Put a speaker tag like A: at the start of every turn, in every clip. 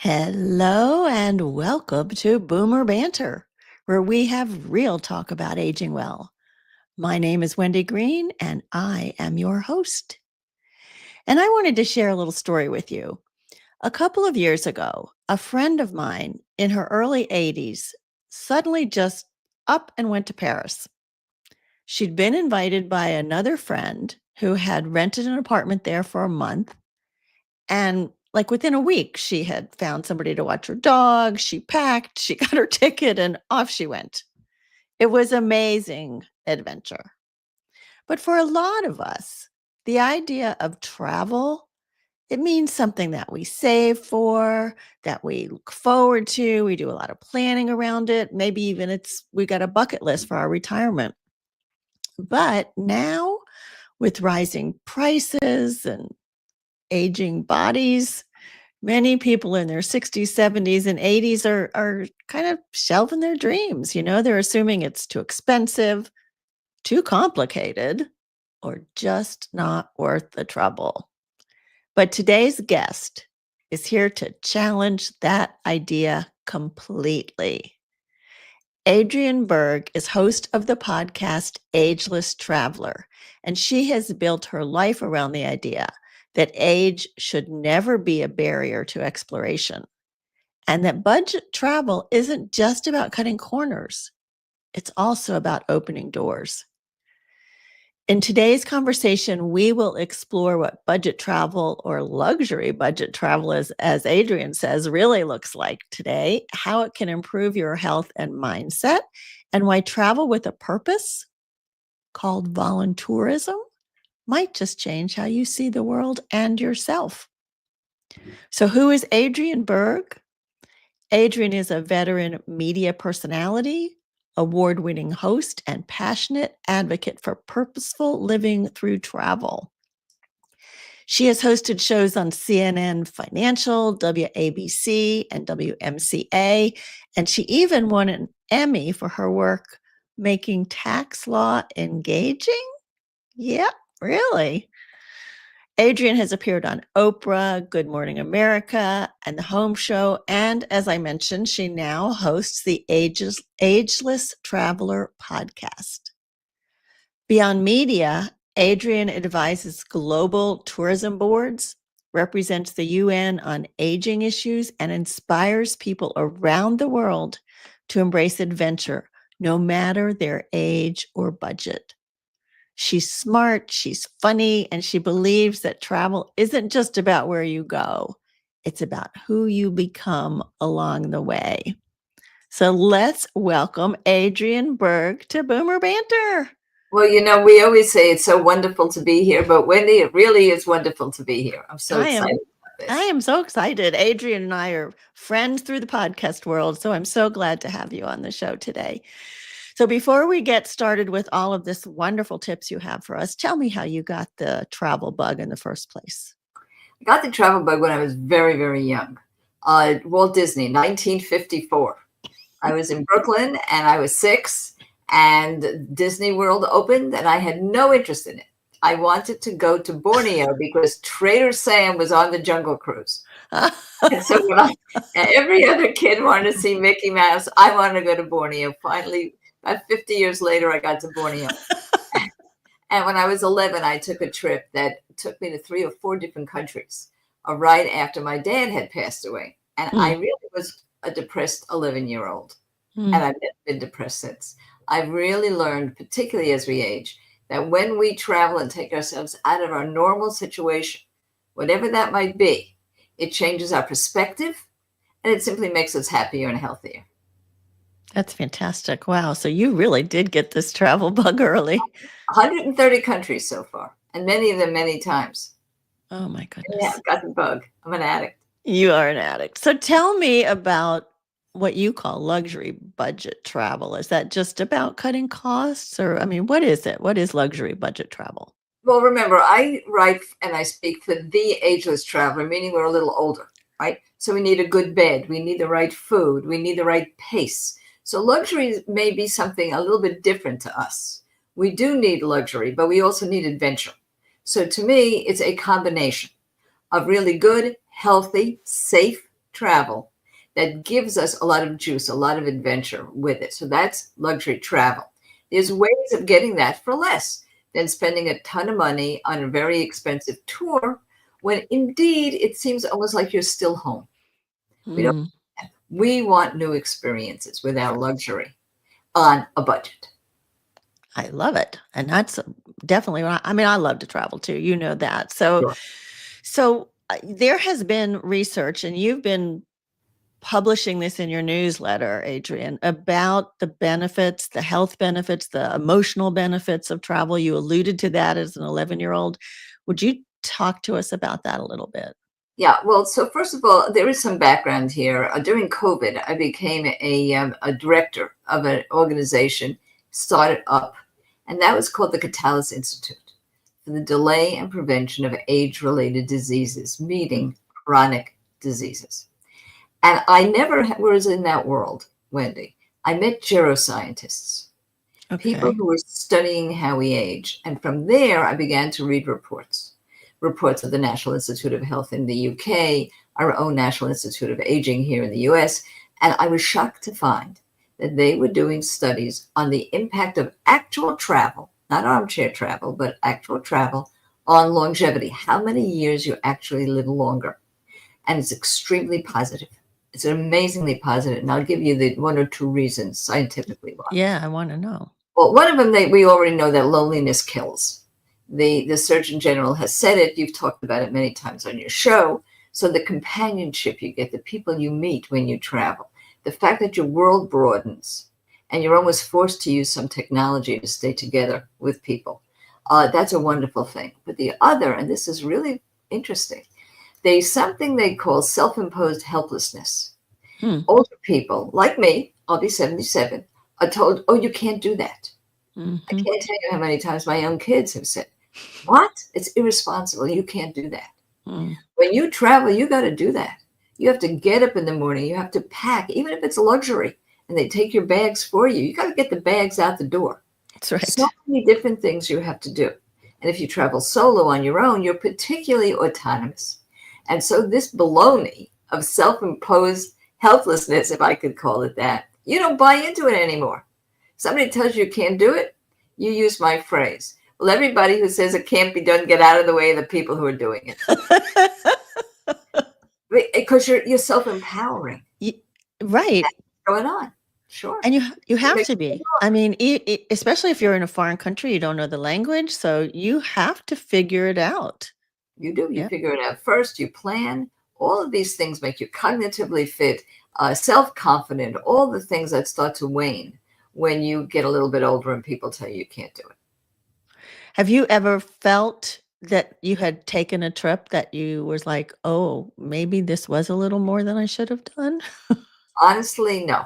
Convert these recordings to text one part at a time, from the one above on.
A: Hello and welcome to Boomer Banter, where we have real talk about aging well. My name is Wendy Green, and I am your host. And I wanted to share a little story with you. A couple of years ago, a friend of mine in her early 80s suddenly just up and went to Paris. She'd been invited by another friend who had rented an apartment there for a month. And like within a week, she had found somebody to watch her dog. She packed, she got her ticket, and off she went. It was amazing adventure. But for a lot of us, the idea of travel, it means something that we save for, that we look forward to. We do a lot of planning around it. Maybe even we got a bucket list for our retirement. But now, with rising prices and aging bodies, many people in their 60s, 70s, and 80s are kind of shelving their dreams. They're assuming it's too expensive, too complicated, or just not worth the trouble. But today's guest is here to challenge that idea completely. Adriane Berg is host of the podcast Ageless Traveler, and she has built her life around the idea that age should never be a barrier to exploration, and that budget travel isn't just about cutting corners. It's also about opening doors. In today's conversation, we will explore what budget travel, or luxury budget travel, as Adriane says, really looks like today, how it can improve your health and mindset, and why travel with a purpose called voluntourism might just change how you see the world and yourself. So who is Adriane Berg? Adriane is a veteran media personality, award-winning host, and passionate advocate for purposeful living through travel. She has hosted shows on CNN Financial, WABC, and WMCA, and she even won an Emmy for her work making tax law engaging. Yep, really. Adriane has appeared on Oprah, Good Morning America, and The Home Show. And as I mentioned, she now hosts the Ageless Traveler podcast. Beyond media, Adriane advises global tourism boards, represents the UN on aging issues, and inspires people around the world to embrace adventure, no matter their age or budget. She's smart, she's funny, and she believes that travel isn't just about where you go. It's about who you become along the way. So let's welcome Adriane Berg to Boomer Banter.
B: Well, we always say it's so wonderful to be here, but Wendy, it really is wonderful to be here. I'm so excited about this.
A: I am so excited. Adriane and I are friends through the podcast world, so I'm so glad to have you on the show today. So before we get started with all of this wonderful tips you have for us, tell me how you got the travel bug in the first place.
B: I got the travel bug when I was very, very young. Walt Disney, 1954. I was in Brooklyn and I was 6, and Disney World opened and I had no interest in it. I wanted to go to Borneo because Trader Sam was on the Jungle Cruise. And so every other kid wanted to see Mickey Mouse, I wanted to go to Borneo. Finally, about 50 years later, I got to Borneo. And when I was 11, I took a trip that took me to 3 or 4 different countries right after my dad had passed away. And I really was a depressed 11-year-old. And I've never been depressed since. I've really learned, particularly as we age, that when we travel and take ourselves out of our normal situation, whatever that might be, it changes our perspective and it simply makes us happier and healthier.
A: That's fantastic. Wow. So you really did get this travel bug early.
B: 130 countries so far, and many of them many times.
A: Oh my goodness.
B: Yeah, I've got the bug. I'm an addict.
A: You are an addict. So tell me about what you call luxury budget travel. Is that just about cutting costs, or, what is it? What is luxury budget travel?
B: Well, remember, I write and I speak for the ageless traveler, meaning we're a little older, right? So we need a good bed. We need the right food. We need the right pace. So luxury may be something a little bit different to us. We do need luxury, but we also need adventure. So to me, it's a combination of really good, healthy, safe travel that gives us a lot of juice, a lot of adventure with it. So that's luxury travel. There's ways of getting that for less than spending a ton of money on a very expensive tour when indeed it seems almost like you're still home. We don't.
A: Mm,
B: We want new experiences with our luxury on a budget.
A: I love it. And that's definitely what I mean, I love to travel too. You know that. So,
B: Sure.
A: there has been research, and you've been publishing this in your newsletter, Adriane, about the benefits, the health benefits, the emotional benefits of travel. You alluded to that as an 11-year-old. Would you talk to us about that a little bit?
B: Yeah, well, so first of all, there is some background here. During COVID, I became a director of an organization started up, and that was called the Catalyst Institute for the Delay and Prevention of Age-Related Diseases, meaning chronic diseases. And I never was in that world, Wendy. I met geroscientists, people
A: Okay.
B: who were studying how we age. And from there, I began to read reports of the National Institute of Health in the UK, our own National Institute of Aging here in the US. And I was shocked to find that they were doing studies on the impact of actual travel, not armchair travel, but actual travel on longevity, how many years you actually live longer. And it's extremely positive. It's amazingly positive. And I'll give you the one or two reasons scientifically why.
A: Yeah, I want to know.
B: Well, one of them, we already know that loneliness kills. The Surgeon General has said it. You've talked about it many times on your show. So the companionship you get, the people you meet when you travel, the fact that your world broadens and you're almost forced to use some technology to stay together with people, that's a wonderful thing. But the other, and this is really interesting, there's something they call self-imposed helplessness.
A: Hmm.
B: Older people, like me, I'll be 77, are told, oh, you can't do that.
A: Mm-hmm.
B: I can't tell you how many times my young kids have said, what? It's irresponsible. You can't do that.
A: Mm.
B: When you travel, you got to do that. You have to get up in the morning. You have to pack, even if it's a luxury, and they take your bags for you. You got to get the bags out the door.
A: That's right.
B: So many different things you have to do. And if you travel solo on your own, you're particularly autonomous. And so this baloney of self-imposed helplessness, if I could call it that, you don't buy into it anymore. Somebody tells you can't do it, you use my phrase. Well, everybody who says it can't be done, get out of the way of the people who are doing it. Because you're self-empowering.
A: Right.
B: That's what's going on. Sure.
A: And you have to be. I mean, especially if you're in a foreign country, you don't know the language, so you have to figure it out.
B: You do. You
A: Yeah.
B: figure it out first. You plan. All of these things make you cognitively fit, self-confident, all the things that start to wane when you get a little bit older and people tell you can't do it.
A: Have you ever felt that you had taken a trip that you was like, "Oh, maybe this was a little more than I should have done?"
B: Honestly, no.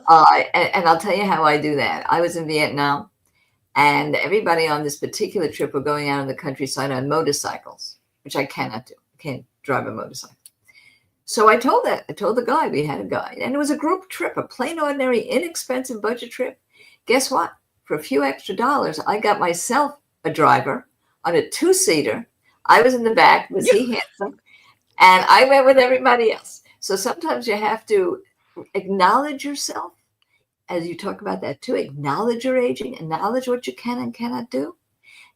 B: And I'll tell you how I do that. I was in Vietnam, and everybody on this particular trip were going out in the countryside on motorcycles, which I cannot do. I can't drive a motorcycle. So I told the guy, we had a guide, and it was a group trip, a plain, ordinary, inexpensive budget trip. Guess what? For a few extra dollars, I got myself a driver on a two-seater. I was in the back. Was he handsome? And I went with everybody else. So sometimes you have to acknowledge yourself, as you talk about that too. Acknowledge your aging, acknowledge what you can and cannot do.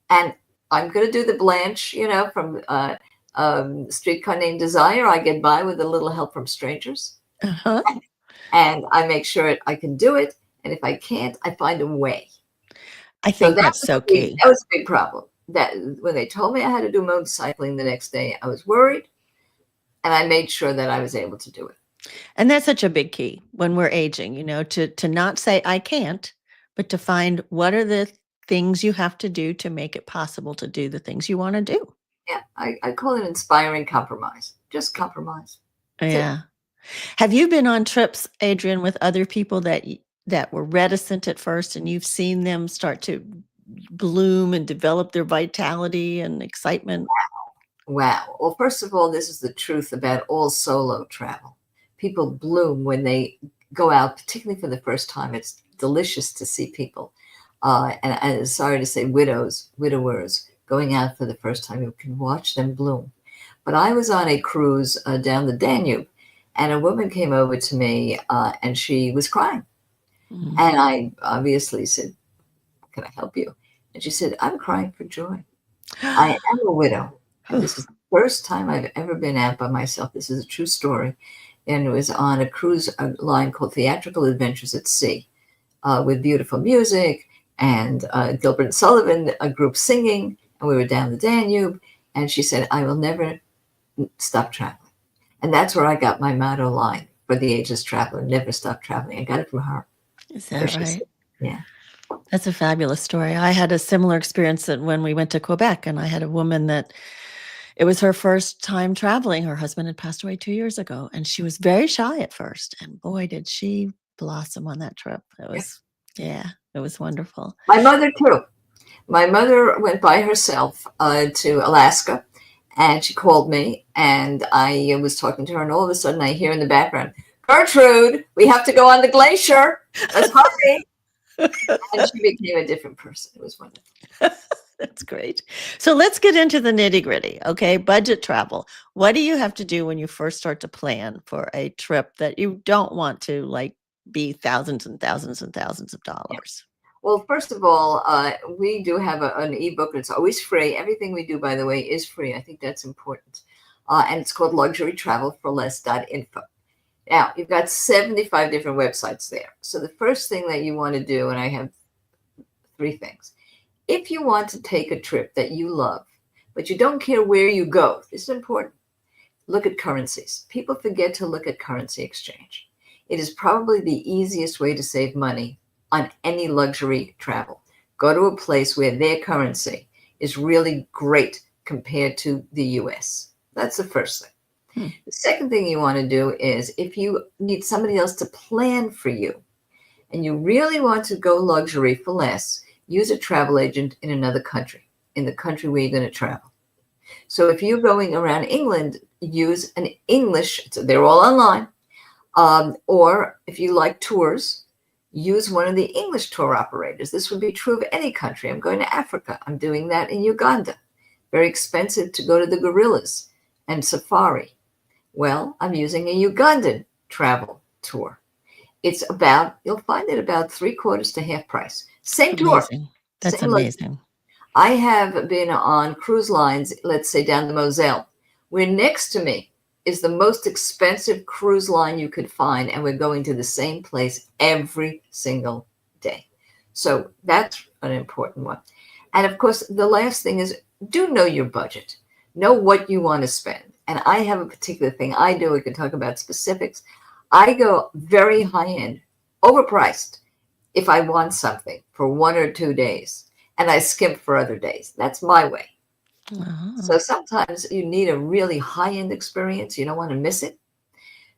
B: And I'm going to do the Blanche, from Streetcar Named Desire. I get by with a little help from strangers.
A: Uh-huh.
B: And I make sure I can do it. And if I can't, I find a way.
A: I
B: So
A: think that's so key.
B: that was a big problem. That when they told me I had to do motorcycling the next day, I was worried. And I made sure that I was able to do it.
A: And that's such a big key when we're aging, to not say I can't, but to find what are the things you have to do to make it possible to do the things you want to do.
B: Yeah, I call it inspiring compromise. Just compromise. That's
A: Yeah. Have you been on trips, Adriane, with other people that were reticent at first, and you've seen them start to bloom and develop their vitality and excitement?
B: Wow. Well, first of all, this is the truth about all solo travel. People bloom when they go out, particularly for the first time. It's delicious to see people. And sorry to say widowers going out for the first time. You can watch them bloom. But I was on a cruise down the Danube, and a woman came over to me and she was crying.
A: Mm.
B: And I obviously said, "Can I help you?" And she said, "I'm crying for joy. I am a widow, and this is the first time I've ever been out by myself. This is a true story." And it was on a cruise line called Theatrical Adventures at Sea, with beautiful music and Gilbert and Sullivan, a group singing, and we were down the Danube. And she said, "I will never stop traveling." And that's where I got my motto line for the Ageless Traveler: "Never stop traveling." I got it from her.
A: Is
B: Where
A: that
B: she
A: right?
B: said, yeah.
A: That's a fabulous story. I had a similar experience that when we went to Quebec, and I had a woman that it was her first time traveling. Her husband had passed away 2 years ago, and she was very shy at first, and boy, did she blossom on that trip. It
B: Yeah.
A: was yeah, it was wonderful.
B: My mother, too. My mother went by herself to Alaska, and she called me, and I was talking to her, and all of a sudden I hear in the background, "Gertrude, we have to go on the glacier. Let's hurry." And she became a different person. It was wonderful.
A: That's great. So let's get into the nitty-gritty, okay? Budget travel. What do you have to do when you first start to plan for a trip that you don't want to, like, be thousands and thousands and thousands of
B: Yeah.
A: dollars?
B: Well, first of all, we do have an ebook. It's always free. Everything we do, by the way, is free. I think that's important. And it's called luxurytravelforless.info. Now, you've got 75 different websites there. So the first thing that you want to do, and I have 3 things. If you want to take a trip that you love, but you don't care where you go, this is important. Look at currencies. People forget to look at currency exchange. It is probably the easiest way to save money on any luxury travel. Go to a place where their currency is really great compared to the US. That's the first thing.
A: Hmm.
B: The second thing you want to do is if you need somebody else to plan for you and you really want to go luxury for less, use a travel agent in another country, in the country where you're going to travel. So if you're going around England, use an English, so they're all online. Or if you like tours, use one of the English tour operators. This would be true of any country. I'm going to Africa. I'm doing that in Uganda. Very expensive to go to the gorillas and safari. Well, I'm using a Ugandan travel tour. It's about, you'll find it about 3/4 to half price. Same tour,
A: Amazing. That's
B: same luxury.
A: amazing.
B: I have been on cruise lines, let's say down the Moselle, where next to me is the most expensive cruise line you could find, and we're going to the same place every single day. So that's an important one. And of course, the last thing is do know your budget. Know what you want to spend. And I have a particular thing I do. We can talk about specifics. I go very high end, overpriced if I want something for 1 or 2 days, and I skimp for other days. That's my way. So
A: Uh-huh.
B: sometimes you need a really high-end experience. You don't want to miss it.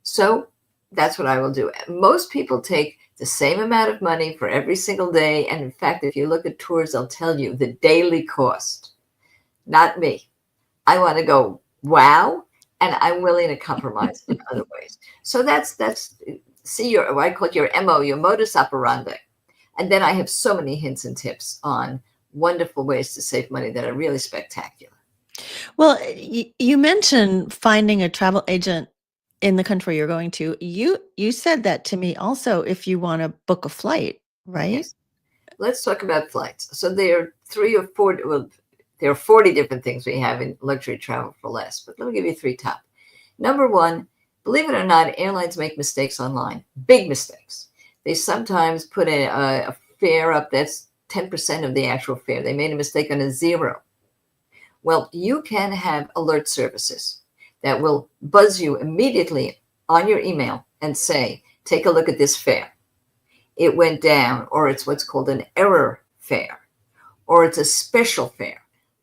B: So that's what I will do. Most people take the same amount of money for every single day. And in fact, if you look at tours, they'll tell you the daily cost. Not me. I want to go, wow, and I'm willing to compromise in other ways. So that's see your, I call it your MO, your modus operandi. And then I have so many hints and tips on wonderful ways to save money that are really spectacular.
A: Well, you mentioned finding a travel agent in the country you're going to. You said that to me also if you want to book a flight, right?
B: Yes. Let's talk about flights. So there are 3 or 4, well, there are 40 different things we have in luxury travel for less, but let me give you 3 top. Number one, believe it or not, airlines make mistakes online, big mistakes. They sometimes put a fare up that's 10% of the actual fare. They made a mistake on a zero. Well, you can have alert services that will buzz you immediately on your email and say, take a look at this fare. It went down, or it's what's called an error fare, or it's a special fare.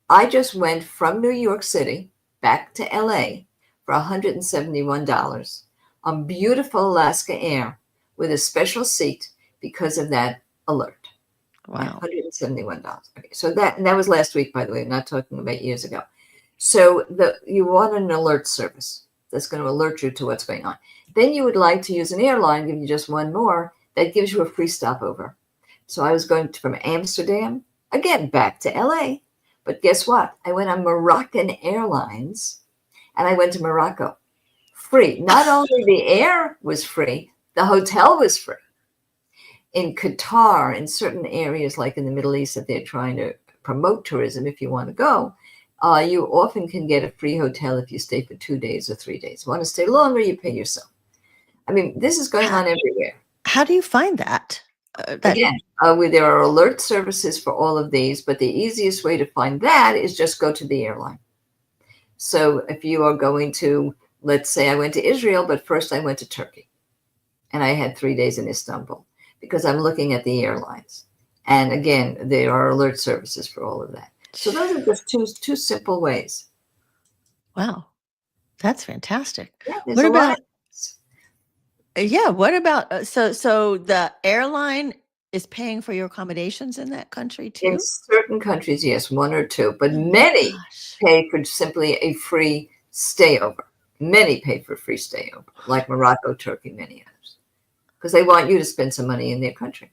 B: I just went from New York City back to LA for $171 on beautiful Alaska Air with a special seat because of that alert. Right,
A: Wow.
B: $171. Okay, so that was last week, by the way. I'm not talking about years ago. So you want an alert service that's going to alert you to what's going on. Then you would like to use an airline, give you just one more, that gives you a free stopover. So I was going from Amsterdam, again, back to LA. But guess what? I went on Moroccan Airlines, and I went to Morocco. Free. Not only the air was free, the hotel was free. In Qatar, in certain areas like in the Middle East that they're trying to promote tourism, if you want to go, you often can get a free hotel if you stay for 2 days or 3 days. Want to stay longer, you pay yourself. I mean, this is going on everywhere.
A: How do you find that?
B: Again, there are alert services for all of these, but the easiest way to find that is just go to the airline. So if you are going to, let's say I went to Israel, but first I went to Turkey, and I had 3 days in Istanbul, because I'm looking at the airlines. And again, there are alert services for all of that. So those are just two simple ways.
A: Wow. That's fantastic.
B: Yeah,
A: What about so the airline is paying for your accommodations in that country too?
B: In certain countries, yes, 1 or 2, but many pay for simply a free stayover. Many pay for free stayover, like Morocco, Turkey, many others, because they want you to spend some money in their country.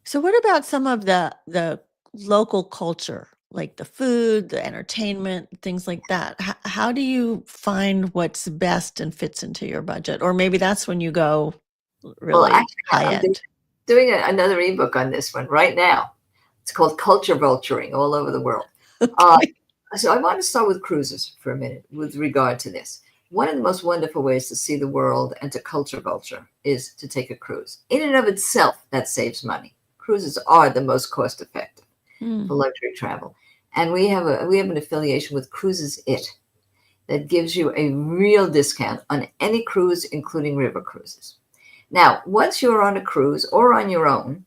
A: So what about some of the local culture, like the food, the entertainment, things like that? How do you find what's best and fits into your budget? Or maybe that's when you go really
B: actually,
A: high
B: I'm
A: end.
B: doing another ebook on this one right now. It's called Culture Vulturing all over the world.
A: Okay.
B: So I want to start with cruises for a minute with regard to this. One of the most wonderful ways to see the world and to culture vulture is to take a cruise. In and of itself, that saves money. Cruises are the most cost effective for luxury travel. And we have an affiliation with Cruises It that gives you a real discount on any cruise, including river cruises. Now, once you're on a cruise or on your own,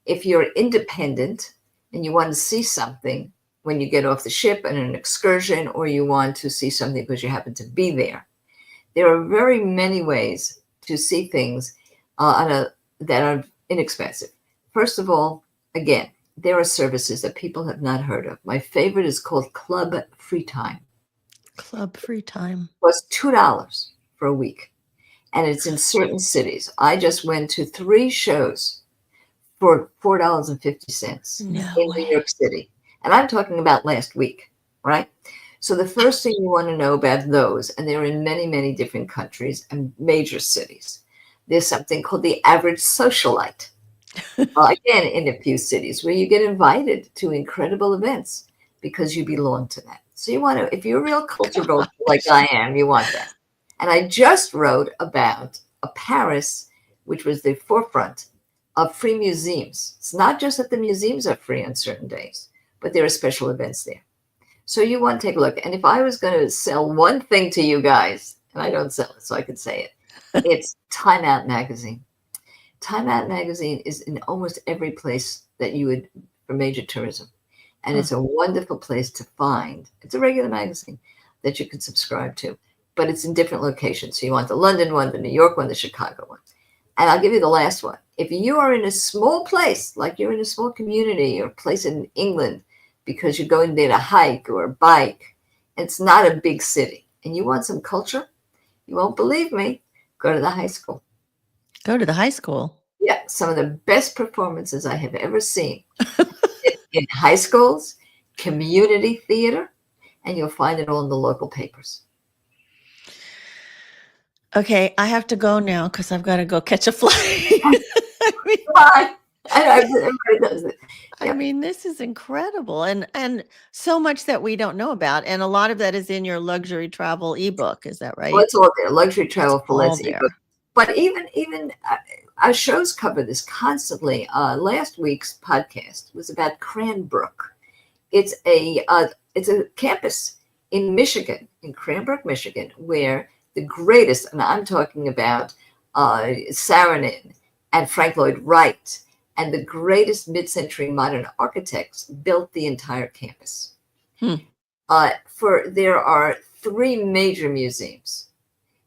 B: if you're independent and you want to see something when you get off the ship on an excursion, or you want to see something because you happen to be there, there are very many ways to see things that are inexpensive. First of all, again, there are services that people have not heard of. My favorite is called Club Free Time.
A: Club Free Time.
B: It was $2 for a week, and it's in certain cities. I just went to 3 shows for $4.50 in New York City. And I'm talking about last week, right? So the first thing you want to know about those, and they're in many, many different countries and major cities, there's something called the average socialite. Again, in a few cities where you get invited to incredible events because you belong to that. So you want to, if you're a real culture vulture like I am, you want that. And I just wrote about Paris, which was the forefront of free museums. It's not just that the museums are free on certain days, but there are special events there. So you want to take a look. And if I was going to sell one thing to you guys, and I don't sell it, so I could say it, it's Time Out Magazine. Time Out Magazine is in almost every place that you would for major tourism. And it's a wonderful place to find. It's a regular magazine that you can subscribe to, but it's in different locations. So you want the London one, the New York one, the Chicago one. And I'll give you the last one. If you are in a small place, like you're in a small community or place in England, because you're going there to hike or bike, it's not a big city, and you want some culture, you won't believe me, go to the high school.
A: Go to the high school?
B: Yeah, some of the best performances I have ever seen in high schools, community theater, and you'll find it all in the local papers.
A: Okay, I have to go now because I've got to go catch a flight.
B: Bye. Everybody does it.
A: I mean, this is incredible, and so much that we don't know about, and a lot of that is in your luxury travel ebook. Is that right?
B: Well, it's all there. Luxury Travel for
A: all
B: Let's
A: there.
B: ebook. But even our shows cover this constantly. Last week's podcast was about Cranbrook. It's a campus in Michigan, in Cranbrook, Michigan, where the greatest, and I'm talking about Saarinen and Frank Lloyd Wright, and the greatest mid-century modern architects built the entire campus. There are 3 major museums.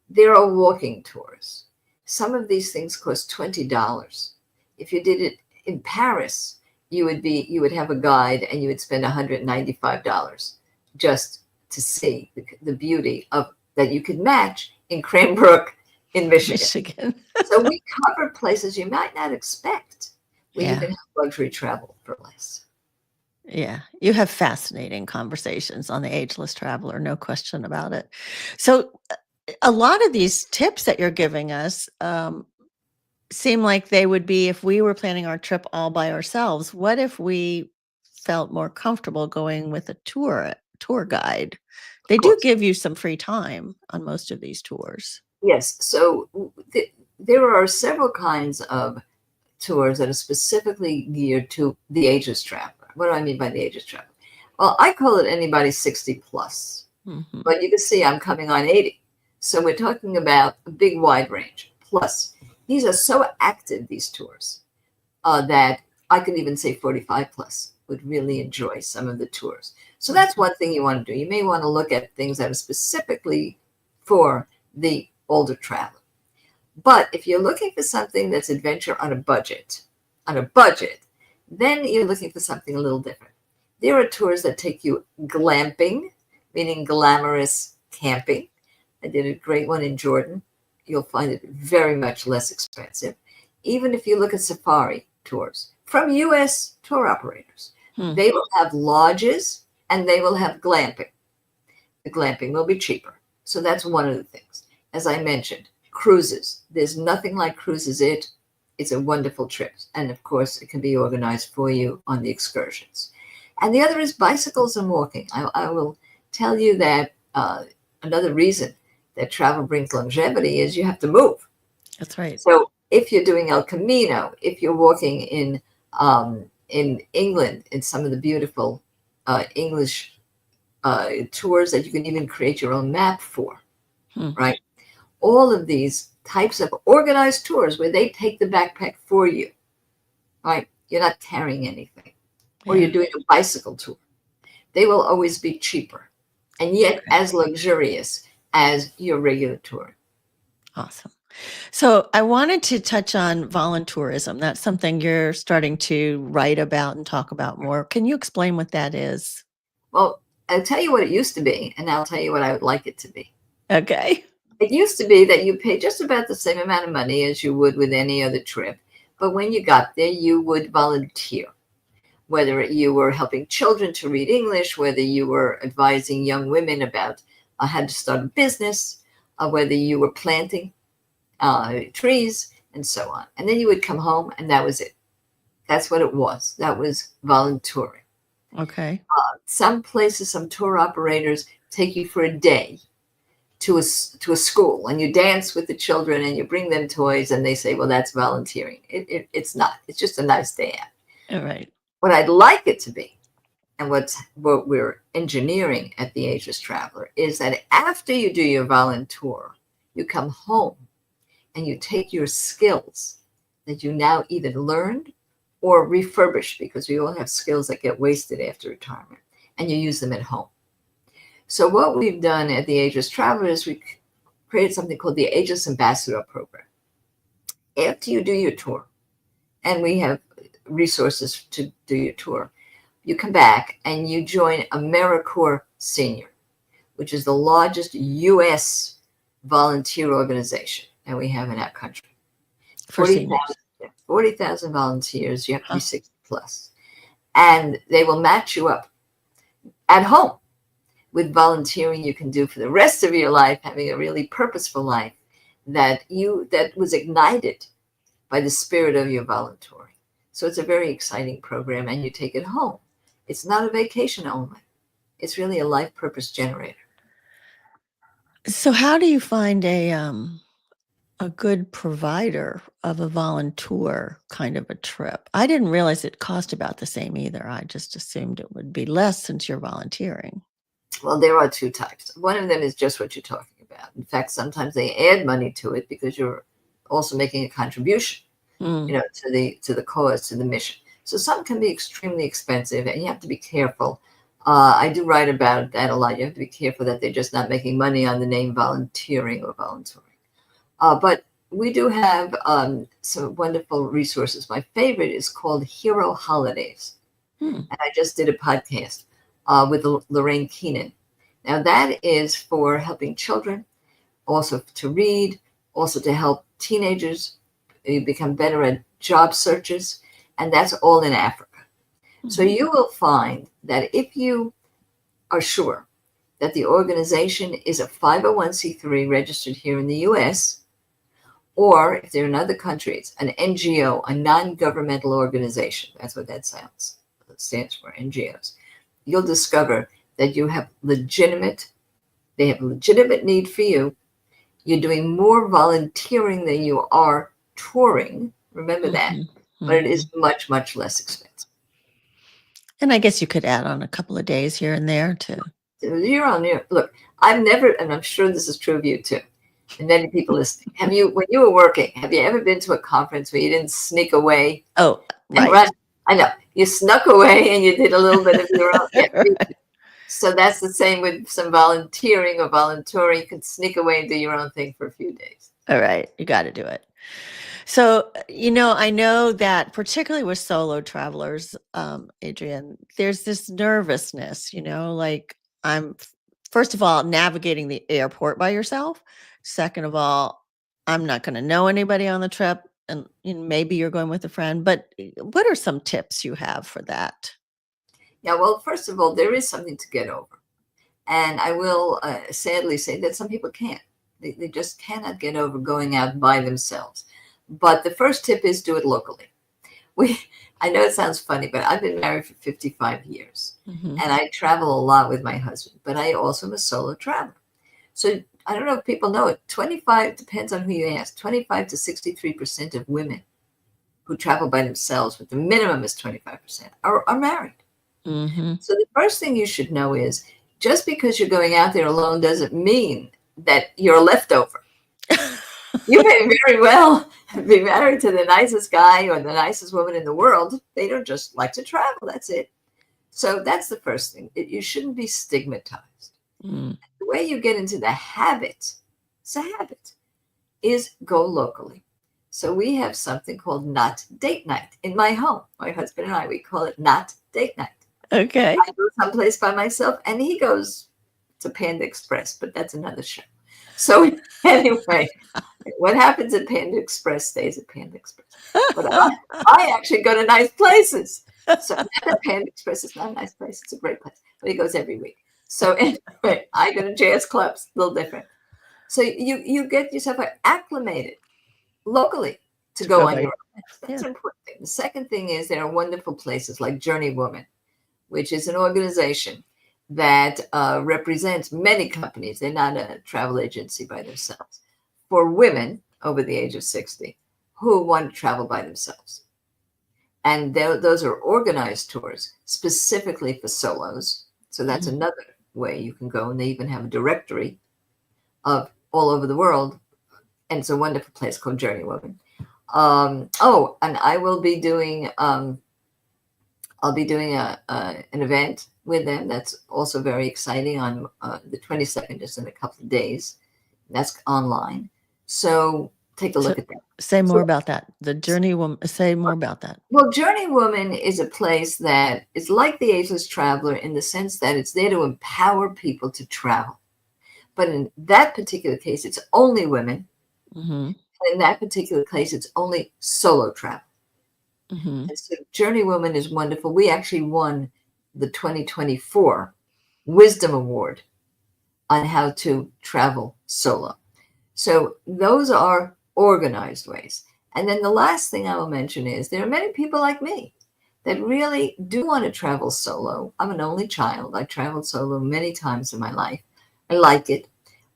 B: There are walking tours. Some of these things cost $20. If you did it in Paris, you would have a guide and you would spend $195 just to see the beauty of that you could match in Cranbrook in Michigan. So we cover places you might not expect where you can have luxury travel for less.
A: Yeah, you have fascinating conversations on the Ageless Traveler, no question about it. So, a lot of these tips that you're giving us seem like they would be if we were planning our trip all by ourselves. What if we felt more comfortable going with a tour guide? They
B: Of
A: do
B: course.
A: give you some free time on most of these tours.
B: Yes. So there are several kinds of tours that are specifically geared to the ageless traveler. What do I mean by the ageless traveler? Well, I call it anybody 60 plus,
A: Mhm.
B: but you can see I'm coming on 80. So we're talking about a big wide range. Plus, these are so active, these tours, that I could even say 45 plus would really enjoy some of the tours. So that's
A: Mhm.
B: one thing you want to do. You may want to look at things that are specifically for the older traveler. But if you're looking for something that's adventure on a budget, then you're looking for something a little different. There are tours that take you glamping, meaning glamorous camping. I did a great one in Jordan. You'll find it very much less expensive. Even if you look at safari tours from US tour operators,
A: Hmm.
B: they will have lodges and they will have glamping. The glamping will be cheaper. So that's one of the things. As I mentioned, cruises. There's nothing like cruises. It's a wonderful trip. And of course, it can be organized for you on the excursions. And the other is bicycles and walking. I will tell you that another reason that travel brings longevity is you have to move.
A: That's right.
B: So if you're doing El Camino, if you're walking in England, in some of the beautiful English tours that you can even create your own map for,
A: Hmm.
B: right? All of these types of organized tours where they take the backpack for you, right? You're not carrying anything, or
A: Yeah.
B: you're doing a bicycle tour. They will always be cheaper and yet
A: Okay.
B: as luxurious as your regular tour.
A: Awesome. So I wanted to touch on voluntourism. That's something you're starting to write about and talk about more. Can you explain what that is?
B: Well, I'll tell you what it used to be, and I'll tell you what I would like it to be.
A: Okay.
B: It used to be that you pay just about the same amount of money as you would with any other trip, but when you got there, you would volunteer. Whether you were helping children to read English, whether you were advising young women about how to start a business, whether you were planting trees, and so on. And then you would come home, and that was it. That's what it was. That was volunteering.
A: Okay.
B: Some places, some tour operators take you for a day to a school, and you dance with the children, and you bring them toys, and they say, "Well, that's volunteering." It's not. It's just a nice day out.
A: All right.
B: What I'd like it to be, and what we're engineering at the Ageless Traveler, is that after you do your volunteer, you come home and you take your skills that you now either learned or refurbished, because we all have skills that get wasted after retirement, and you use them at home. So what we've done at the Ageless Traveler is we created something called the Ageless Ambassador Program. After you do your tour, and we have resources to do your tour, you come back and you join AmeriCorps Senior, which is the largest U.S. volunteer organization that we have in our country.
A: For
B: 40,000
A: seniors.
B: 40,000 volunteers. You have to be
A: Huh.
B: 60 plus. And they will match you up at home with volunteering you can do for the rest of your life, having a really purposeful life that was ignited by the spirit of your volunteering. So it's a very exciting program, and you take it home. It's not a vacation only. It's really a life purpose generator.
A: So how do you find a good provider of a volunteer kind of a trip? I didn't realize it cost about the same either. I just assumed it would be less since you're volunteering.
B: Well, there are two types. One of them is just what you're talking about. In fact, sometimes they add money to it because you're also making a contribution,
A: Mm.
B: to the cause, to the mission. So some can be extremely expensive, and you have to be careful. I do write about that a lot. You have to be careful that they're just not making money on the name volunteering or volunteering. But we do have some wonderful resources. My favorite is called Hero Holidays,
A: Hmm.
B: and I just did a podcast with Lorraine Keenan. Now that is for helping children, also to read, also to help teenagers become better at job searches, and that's all in Africa. So you will find that if you are sure that the organization is a 501c3 registered here in the US, or if they're in other countries, an NGO, a non-governmental organization, that's what that stands for, NGOs, you'll discover that you have they have legitimate need for you. You're doing more volunteering than you are touring. Remember that. But it is much, much less expensive.
A: And I guess you could add on a couple of days here and there too.
B: Look, I've never, and I'm sure this is true of you too, and many people listening. When you were working, have you ever been to a conference where you didn't sneak away?
A: Oh, right.
B: I know. You snuck away and you did a little bit of your own. Yeah, right. So that's the same with some volunteering or volunteering. You can sneak away and do your own thing for a few days.
A: All right. You got to do it. So, I know that particularly with solo travelers, Adriane, there's this nervousness, like first of all, navigating the airport by yourself. Second of all, I'm not going to know anybody on the trip. And maybe you're going with a friend, but what are some tips you have for that?
B: Yeah, well, first of all, there is something to get over. And I will sadly say that some people can't. They just cannot get over going out by themselves. But the first tip is do it locally. I know it sounds funny, but I've been married for 55 years. And I travel a lot with my husband, but I also am a solo traveler. So I don't know if people know it. 25, depends on who you ask, 25 to 63% of women who travel by themselves, but the minimum is 25%, are married. So the first thing you should know is just because you're going out there alone doesn't mean that you're a leftover. You may very well be married to the nicest guy or the nicest woman in the world. They don't just like to travel. That's it. So that's the first thing. You shouldn't be stigmatized. The way you get into the habit, it's a habit, is go locally. So we have something called not date night in my home. My husband and I, we call it not date night.
A: Okay.
B: I go someplace by myself and he goes to Panda Express, but that's another show. So anyway, what happens at Panda Express stays at Panda Express. But I actually go to nice places. So not that Panda Express is not a nice place. It's a great place. But he goes every week. So anyway, I go to jazz clubs, a little different. So you get yourself acclimated locally to go on your own. That's an important thing. The second thing is there are wonderful places like Journey Woman, which is an organization that represents many companies. They're not a travel agency by themselves. For women over the age of 60 who want to travel by themselves. And those are organized tours specifically for solos. So that's another way you can go. And they even have a directory of all over the world. And it's a wonderful place called Journey Woman. And I will be doing, an event with them. That's also very exciting on the 22nd, just in a couple of days. That's online. So take a look at that.
A: Say more about that. The Journey Woman. Say more about that.
B: Well, Journey Woman is a place that is like the Ageless Traveler in the sense that it's there to empower people to travel. But in that particular case, it's only women. And in that particular case, it's only solo travel. And so Journey Woman is wonderful. We actually won the 2024 Wisdom Award on how to travel solo. So those are organized ways. And then the last thing I will mention is there are many people like me that really do want to travel solo. I'm an only child. I traveled solo many times in my life. I like it.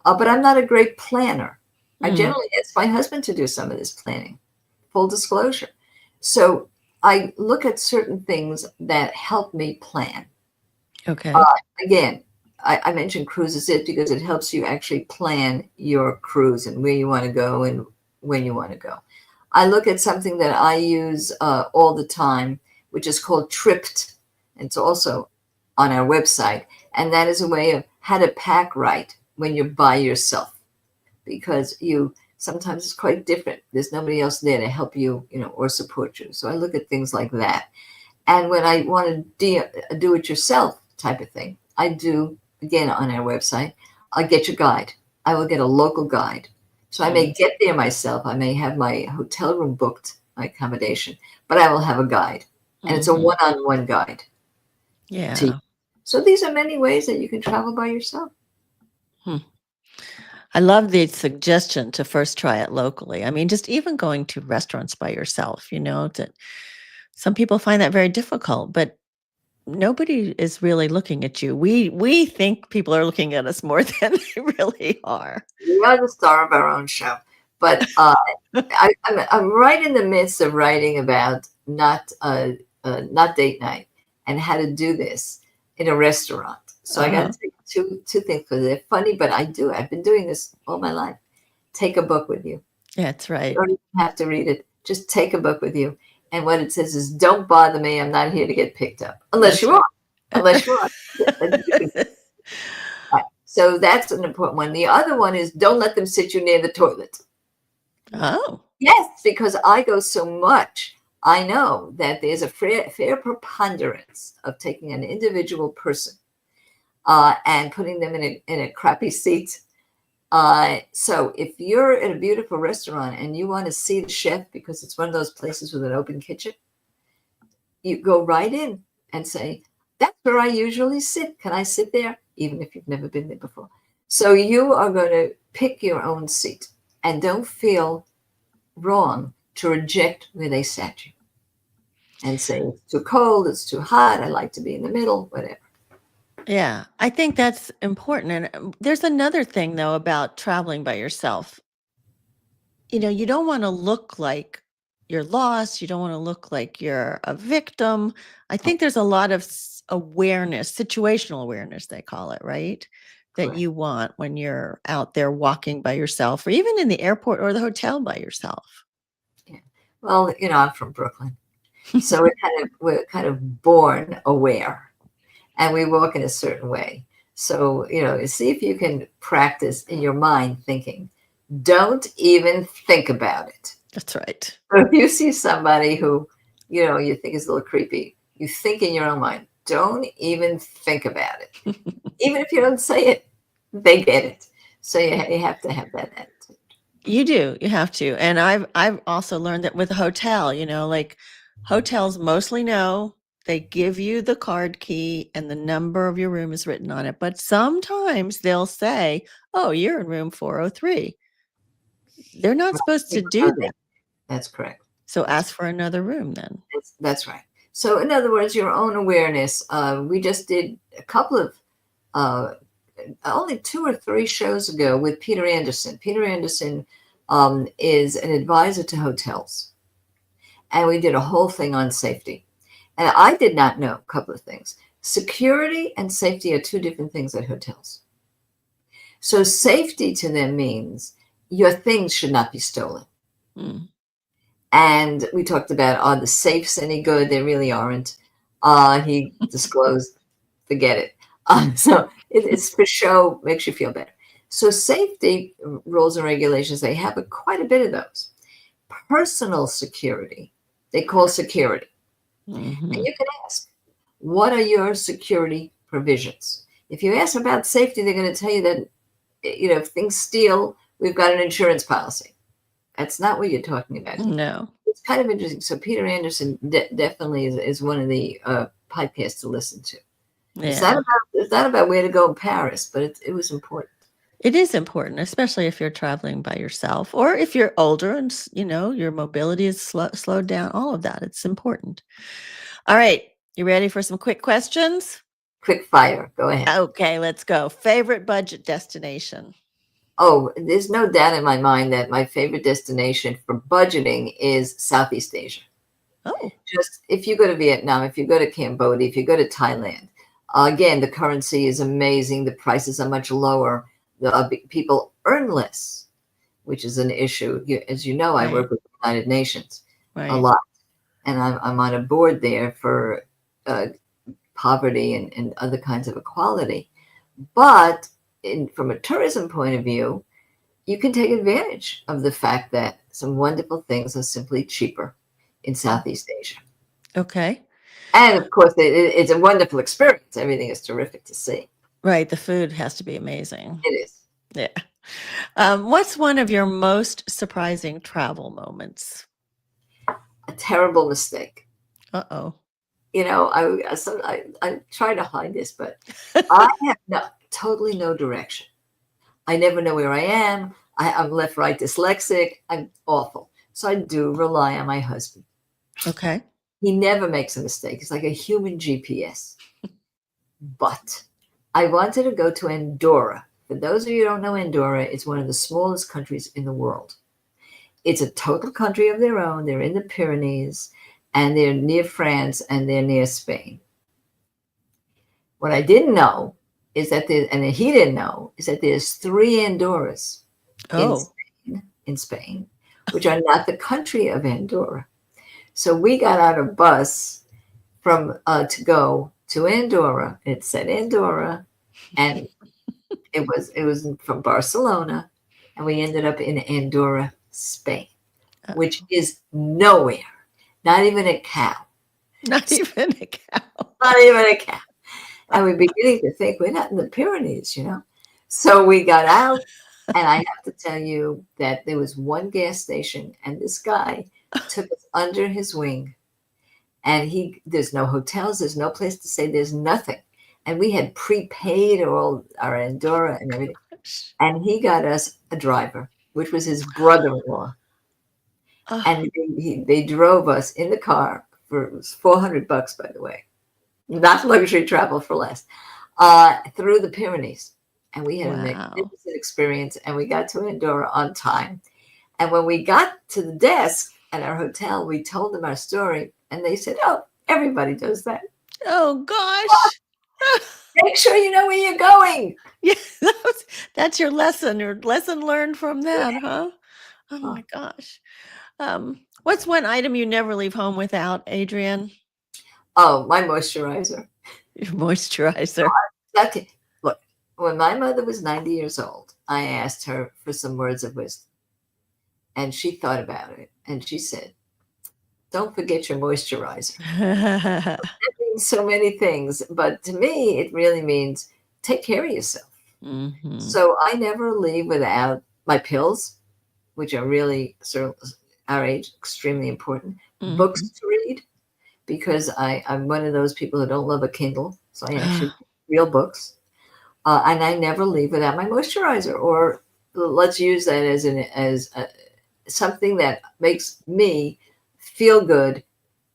B: But I'm not a great planner. I generally ask my husband to do some of this planning, full disclosure. So I look at certain things that help me plan.
A: Okay.
B: Again, I mentioned cruises because it helps you actually plan your cruise and where you want to go and when you want to go. I look at something that I use all the time, which is called Tripped. It's also on our website. And that is a way of how to pack right when you're by yourself, because sometimes it's quite different. There's nobody else there to help you, or support you. So I look at things like that. And when I want to do it yourself type of thing, I do, again, on our website, I'll get your guide. I will get a local guide. So I may get there myself. I may have my hotel room booked, my accommodation, but I will have a guide. and it's a
A: Mhm.
B: one-on-one guide to you.
A: Yeah.
B: So these are many ways that you can travel by yourself.
A: Hmm. I love the suggestion to first try it locally. I mean, just even going to restaurants by yourself, that some people find that very difficult, but nobody is really looking at you. We think people are looking at us more than they really are.
B: We are the star of our own show. But I'm right in the midst of writing about not date night and how to do this in a restaurant. So I got
A: Uh-huh.
B: to take two things because they're funny, but I've been doing this all my life. Take a book with you.
A: That's
B: You
A: right.
B: don't even have to read it. Just take a book with you. And what it says is, "Don't bother me. I'm not here to get picked up, unless
A: That's
B: you
A: right.
B: are. Unless you are." Then you can- right. So that's an important one. The other one is, don't let them sit you near the toilet.
A: Oh.
B: Yes, because I go so much. I know that there's a fair preponderance of taking an individual person and putting them in a crappy seat. So if you're at a beautiful restaurant and you want to see the chef because it's one of those places with an open kitchen, you go right in and say, "That's where I usually sit. Can I sit there?" Even if you've never been there before. So you are going to pick your own seat and don't feel wrong to reject where they sat you and say, "It's too cold, it's too hot, I like to be in the middle," whatever.
A: Yeah, I think that's important. And there's another thing though about traveling by yourself. You don't want to look like you're lost. You don't want to look like you're a victim. I think
B: Right.
A: there's a lot of awareness, situational awareness, they call it, right? That
B: Correct.
A: you want when you're out there walking by yourself or even in the airport or the hotel by yourself.
B: Yeah. Well, I'm from Brooklyn. So we're kind of born aware and we walk in a certain way. So, see if you can practice in your mind thinking, don't even think about it.
A: That's right.
B: So if you see somebody who, you think is a little creepy, you think in your own mind, don't even think about it. Even if you don't say it, they get it. So you have to have that attitude.
A: You do. You have to. And I've also learned that with a hotel, like hotels mostly know they give you the card key and the number of your room is written on it. But sometimes they'll say, "Oh, you're in room 403." They're not
B: Right.
A: supposed to
B: People
A: do
B: know that.
A: that.
B: That's correct.
A: So
B: That's
A: ask for another room then.
B: that's right. So in other words, your own awareness. We just did a couple of uh, only 2 or 3 shows ago with Peter Anderson. Peter Anderson is an advisor to hotels, and we did a whole thing on safety. And I did not know a couple of things. Security and safety are two different things at hotels. So safety to them means your things should not be stolen.
A: Mm.
B: And we talked about, are the safes any good? They really aren't. He disclosed, forget it. So it's for show, makes you feel better. So safety rules and regulations, they have quite a bit of those. Personal security, they call security. And
A: Mhm.
B: you can ask, what are your security provisions? If you ask about safety, they're going to tell you that, if things steal, we've got an insurance policy. That's not what you're talking about here.
A: No.
B: It's kind of interesting. So Peter Anderson definitely is one of the podcasts to listen to.
A: Yeah.
B: It's not about where to go in Paris, but it was important.
A: It is important, especially if you're traveling by yourself or if you're older and, your mobility is slowed down, all of that. It's important. All right. You ready for some quick questions?
B: Quick fire. Go ahead.
A: Okay, let's go. Favorite budget destination?
B: Oh, there's no doubt in my mind that my favorite destination for budgeting is Southeast Asia.
A: Oh,
B: Just if you go to Vietnam, if you go to Cambodia, if you go to Thailand, again, the currency is amazing. The prices are much lower. The people earn less, which is an issue. As you know, I
A: right,
B: work with the United Nations a
A: right.
B: lot, and I'm on a board there for uh, poverty and other kinds of equality. But from a tourism point of view, you can take advantage of the fact that some wonderful things are simply cheaper in Southeast Asia.
A: Okay.
B: And of course, it's a wonderful experience. Everything is terrific to see.
A: Right. The food has to be amazing.
B: It is
A: Yeah. What's one of your most surprising travel moments?
B: a terrible mistake.
A: Uh-oh.
B: I try to hide this, but I have totally no direction. I never know where I am. I'm left right dyslexic. I'm awful. So I do rely on my husband.
A: Okay.
B: He never makes a mistake. He's like a human GPS. But I wanted to go to Andorra. For those of you who don't know Andorra, it's one of the smallest countries in the world. It's a total country of their own. They're in the Pyrenees, and they're near France, and they're near Spain. What I didn't know is that and he didn't know, is that there's 3 Andorras
A: Oh.
B: in Spain, which are not the country of Andorra. So we got on a bus from to go to Andorra. It said Andorra, and it was from Barcelona, and we ended up in Andorra, Spain, which is nowhere, not even a cow.
A: Not even a cow.
B: Not even a cow. And we're beginning to think we're not in the Pyrenees, So we got out, and I have to tell you that there was one gas station, and this guy took us under his wing. And there's no hotels, there's no place to stay, there's nothing. And we had prepaid all our Andorra and everything. And he got us a driver, which was his brother-in-law.
A: Oh.
B: And they drove us in the car it was $400, by the way. Not luxury travel for less, through the Pyrenees. And we had a magnificent experience, and we got to Andorra on time. And when we got to the desk at our hotel, we told them our story, and they said, "Oh, everybody does that."
A: Oh, gosh.
B: Make sure you know where you're going.
A: Yeah, that's your lesson learned from that, huh? Oh, my gosh. What's one item you never leave home without, Adriane?
B: Oh, my moisturizer.
A: Your moisturizer.
B: Look, when my mother was 90 years old, I asked her for some words of wisdom. And she thought about it, and she said, "Don't forget your moisturizer." That means so many things, but to me, it really means take care of yourself.
A: Mm-hmm.
B: So I never leave without my pills, which are really, our age, extremely important. Mm-hmm. Books to read, because I'm one of those people who don't love a Kindle, so I actually real books. And I never leave without my moisturizer, or let's use that as something that makes me feel good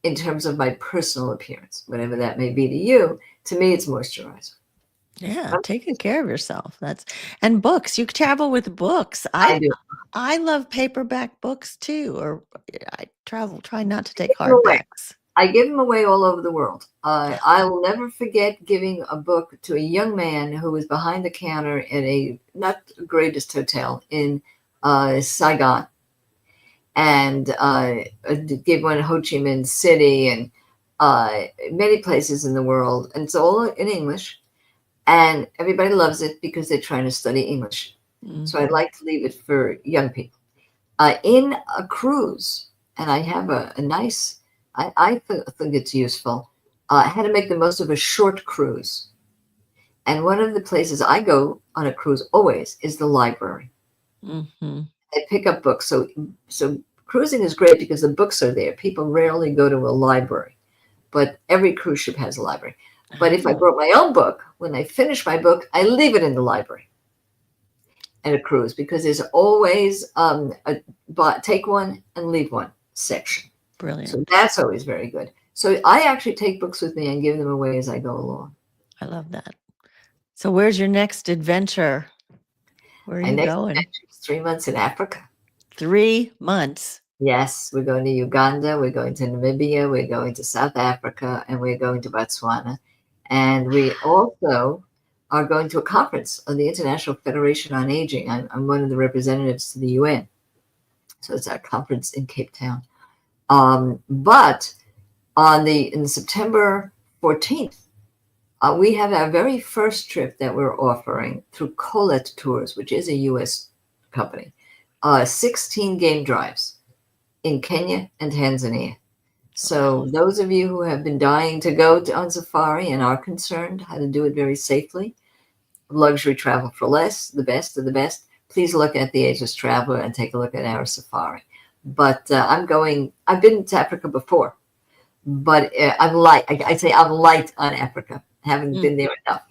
B: in terms of my personal appearance, whatever that may be to you. To me, it's moisturizer.
A: Yeah, taking care of yourself. And books. You travel with books.
B: I do.
A: I love paperback books too, or I try not to take hardbacks.
B: I give them away all over the world. I'll never forget giving a book to a young man who was behind the counter at a not the greatest hotel in Saigon, and give one in Ho Chi Minh City and many places in the world. And it's all in English. And everybody loves it because they're trying to study English. Mm-hmm. So I'd like to leave it for young people. In a cruise, and I have a nice, I think it's useful, how to make the most of a short cruise. And one of the places I go on a cruise always is the library. Mm-hmm. I pick up books. So cruising is great because the books are there. People rarely go to a library, but every cruise ship has a library. But if I brought my own book, when I finish my book, I leave it in the library at a cruise, because there's always take one and leave one section.
A: Brilliant.
B: So that's always very good. So I actually take books with me and give them away as I go along.
A: I love that. So where's your next adventure? Where are you going?
B: 3 months in Africa.
A: 3 months.
B: Yes, we're going to Uganda, we're going to Namibia, we're going to South Africa, and we're going to Botswana. And we also are going to a conference of the International Federation on Aging. I'm one of the representatives to the UN. So it's our conference in Cape Town. But in September 14th, we have our very first trip that we're offering through Colette Tours, which is a U.S. company, 16 game drives in Kenya and Tanzania. So those of you who have been dying to go on safari and are concerned how to do it very safely, luxury travel for less, the best of the best, please look at the Ageless Traveler and take a look at our safari. But I've been to Africa before, but I'm light. I'd say I'm light on Africa. Haven't been there enough.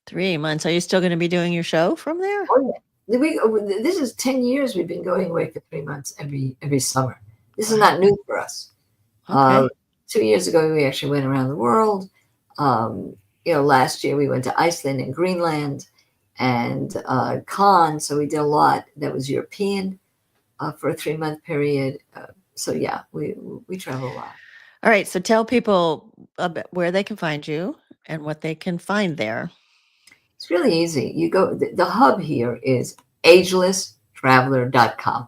A: 3 months. Are you still going to be doing your show from there?
B: Oh yeah. This is 10 years we've been going away for 3 months every summer. This is not new for us.
A: Okay.
B: 2 years ago, we actually went around the world. Last year we went to Iceland and Greenland and Cannes. So we did a lot that was European for a 3-month period. So yeah, we travel a lot.
A: All right. So tell people where they can find you and what they can find there.
B: It's really easy. You go, the hub here is agelesstraveler.com.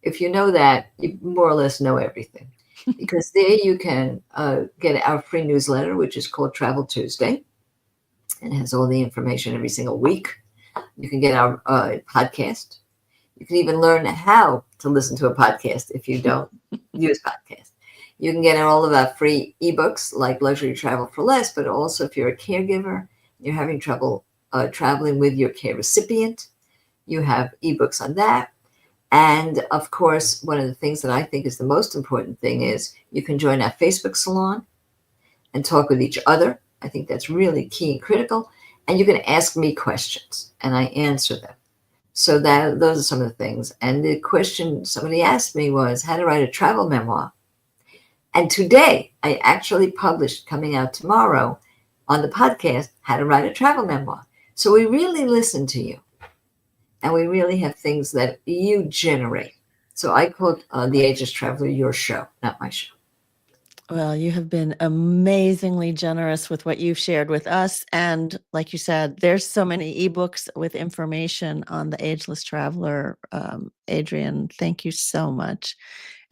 B: If you know that, you more or less know everything. Because there you can get our free newsletter, which is called Travel Tuesday, and has all the information every single week. You can get our podcast. You can even learn how to listen to a podcast if you don't use podcasts. You can get all of our free ebooks like Luxury Travel for Less, but also if you're a caregiver, you're having trouble traveling with your care recipient, you have ebooks on that. And of course, one of the things that I think is the most important thing is you can join our Facebook salon and talk with each other. I think that's really key and critical. And you can ask me questions and I answer them. So those are some of the things. And the question somebody asked me was how to write a travel memoir. And today I actually published, coming out tomorrow on the podcast, how to write a travel memoir. So we really listen to you. And we really have things that you generate. So I call the Ageless Traveler your show, not my show.
A: Well, you have been amazingly generous with what you've shared with us. And like you said, there's so many ebooks with information on the Ageless Traveler. Adriane, thank you so much.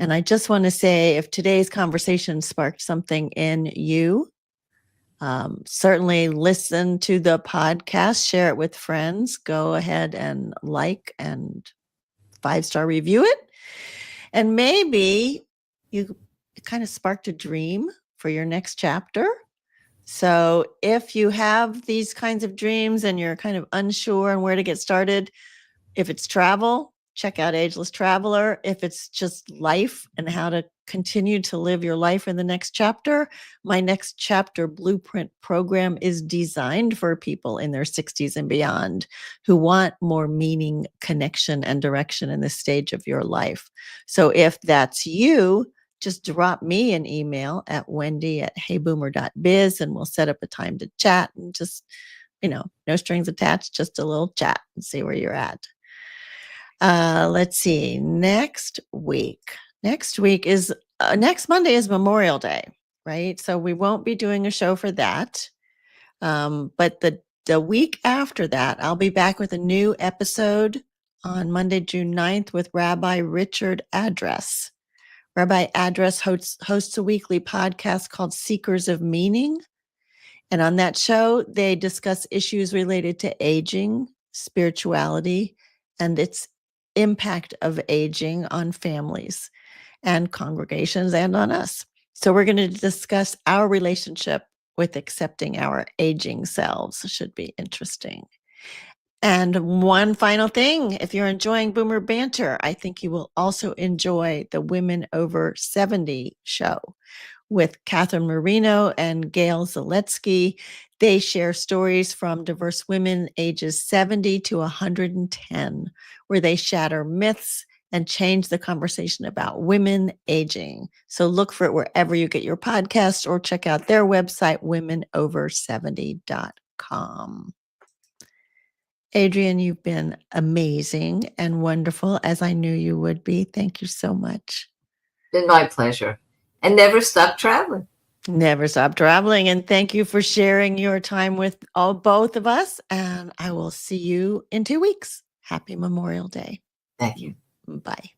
A: And I just want to say, if today's conversation sparked something in you, certainly listen to the podcast, share it with friends, go ahead and like and 5-star review it. And maybe you kind of sparked a dream for your next chapter. So if you have these kinds of dreams and you're kind of unsure on where to get started, if it's travel, check out Ageless Traveler. If it's just life and how to continue to live your life in the next chapter, my next chapter blueprint program is designed for people in their 60s and beyond who want more meaning, connection, and direction in this stage of your life. So if that's you, just drop me an email at wendy@heyboomer.biz and we'll set up a time to chat and just, no strings attached, just a little chat and see where you're at. Let's see. Next week is next Monday is Memorial Day, right? So we won't be doing a show for that. But the week after that, I'll be back with a new episode on Monday, June 9th with Rabbi Richard Address. Rabbi Address hosts a weekly podcast called Seekers of Meaning. And on that show, they discuss issues related to aging, spirituality, and its impact of aging on families and congregations and on us. So we're going to discuss our relationship with accepting our aging selves. Should be interesting. And one final thing, if you're enjoying Boomer Banter, I think you will also enjoy the Women Over 70 show with Catherine Marino and Gail Zaletsky. They share stories from diverse women ages 70 to 110, where they shatter myths and change the conversation about women aging. So look for it wherever you get your podcasts or check out their website, womenover70.com. Adriane, you've been amazing and wonderful, as I knew you would be. Thank you so much.
B: Been my pleasure. And never stop traveling.
A: Never stop traveling. And thank you for sharing your time with both of us. And I will see you in 2 weeks. Happy Memorial Day.
B: Thank you.
A: Bye.